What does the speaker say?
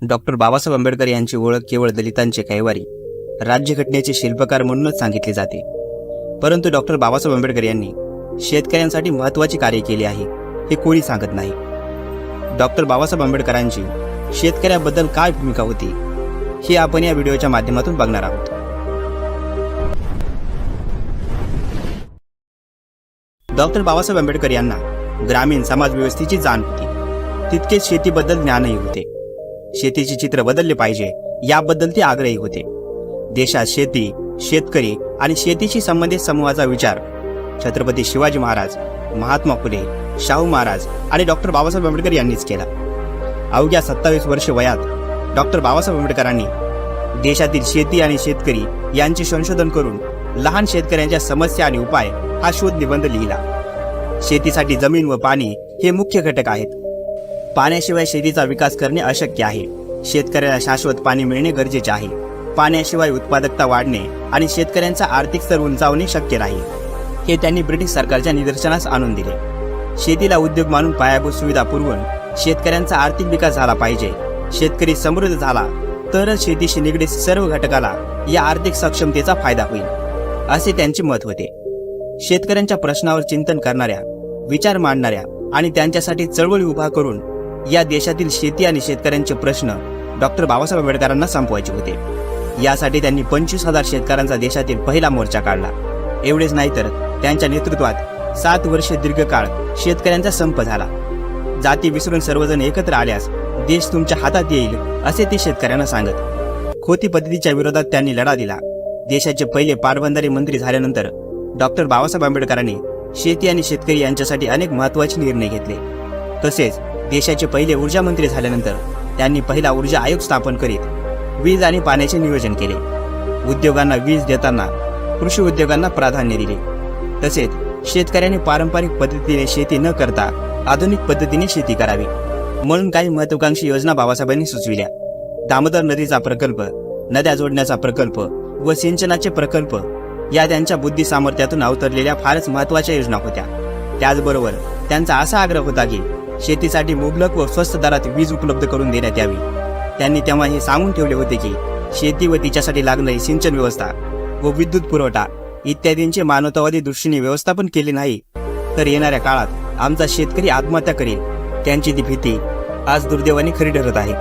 Doctor Babasaheb Ambedkar यांची ओळख केवळ दलितांचे कैवारी, राज्यघटनेचे शिल्पकार म्हणूनच सांगितली जाते. परंतु डॉक्टर बाबासाहेब आंबेडकर यांनी शेतकऱ्यांसाठी महत्त्वाचे कार्य केले आहे हे कोणी सांगत नाही. डॉक्टर बाबासाहेब आंबेडकरांची शेतकऱ्याबद्दल काय भूमिका होती हे आपण या व्हिडिओच्या माध्यमातून बघणार आहोत. डॉक्टर बाबासाहेब आंबेडकर यांना ग्रामीण समाज व्यवस्थेची जाण होती, तितकेच शेतीबद्दल ज्ञानही होते. शेतीचे चित्र बदलले पाहिजे याबद्दल ते आग्रही होते. देशात शेती, शेतकरी आणि शेतीशी संबंधित समूहाचा विचार छत्रपती शिवाजी महाराज, महात्मा फुले, शाहू महाराज आणि डॉक्टर बाबासाहेब आंबेडकर यांनीच केला. अवघ्या 27 वर्ष वयात डॉक्टर बाबासाहेब आंबेडकरांनी देशातील शेती आणि शेतकरी यांचे संशोधन करून लहान शेतकऱ्यांच्या समस्या आणि उपाय हा शोध निबंध लिहिला. शेतीसाठी जमीन व पाणी हे मुख्य घटक आहेत. पाण्याशिवाय शेतीचा विकास करणे अशक्य आहे. शेतकऱ्याला शाश्वत पाणी मिळणे गरजेचे आहे. पाण्याशिवाय उत्पादकता वाढणे आणि शेतकऱ्यांचा आर्थिक स्तर उंचावणे शक्य नाही, हे त्यांनी ब्रिटिश सरकारच्या निदर्शनास आणून दिले. शेतीला उद्योग मानून पायाभूत सुविधा पुरवून शेतकऱ्यांचा आर्थिक विकास झाला पाहिजे. शेतकरी समृद्ध झाला तरच शेतीशी निगडीत सर्व घटकाला या आर्थिक सक्षमतेचा फायदा होईल, असे त्यांचे मत होते. शेतकऱ्यांच्या प्रश्नावर चिंतन करणाऱ्या, विचार मांडणाऱ्या आणि त्यांच्यासाठी चळवळी उभा करून या देशातील शेती आणि शेतकऱ्यांचे प्रश्न डॉक्टर बाबासाहेब आंबेडकरांना संपवायचे होते. यासाठी त्यांनी 25,000 शेतकऱ्यांचा देशातील पहिला मोर्चा काढला. एवढेच नाही तर त्यांच्या नेतृत्वात 7 वर्षे दीर्घकाळ शेतकऱ्यांचा संप झाला. जाती विसरून सर्वजण एकत्र आल्यास देश तुमच्या हातात येईल, असे ते शेतकऱ्यांना सांगत. खोती पद्धतीच्या विरोधात त्यांनी लढा दिला. देशाचे पहिले पाटबंधारे मंत्री झाल्यानंतर डॉक्टर बाबासाहेब आंबेडकरांनी शेती आणि शेतकरी यांच्यासाठी अनेक महत्त्वाचे निर्णय घेतले. तसेच देशाचे पहिले ऊर्जा मंत्री झाल्यानंतर त्यांनी पहिला ऊर्जा आयोग स्थापन करीत वीज आणि पाण्याचे नियोजन केले. उद्योगांना वीज देताना कृषी उद्योगांना प्राधान्य दिले. तसेच शेतकऱ्यांनी पारंपरिक पद्धतीने शेती न करता आधुनिक पद्धतीने शेती करावी म्हणून काही महत्त्वाकांक्षी योजना बाबासाहेबांनी सुचविल्या. दामोदर नदीचा प्रकल्प, नद्या जोडण्याचा प्रकल्प व सिंचनाचे प्रकल्प या त्यांच्या बुद्धी सामर्थ्यातून अवतरलेल्या फारच महत्त्वाच्या योजना होत्या. त्याचबरोबर त्यांचा असा आग्रह होता की शेतीसाठी मुबलक व स्वस्त दरात वीज उपलब्ध करून देण्यात यावी. त्यांनी तेव्हा हे सांगून ठेवले होते की शेती व तिच्यासाठी लागणारी सिंचन व्यवस्था व विद्युत पुरवठा इत्यादींचे मानवतावादी दृष्टीने व्यवस्थापन केले नाही तर येणाऱ्या काळात आमचा शेतकरी आत्महत्या करेल. त्यांची ती भीती आज दुर्दैवाने खरी ठरत आहे.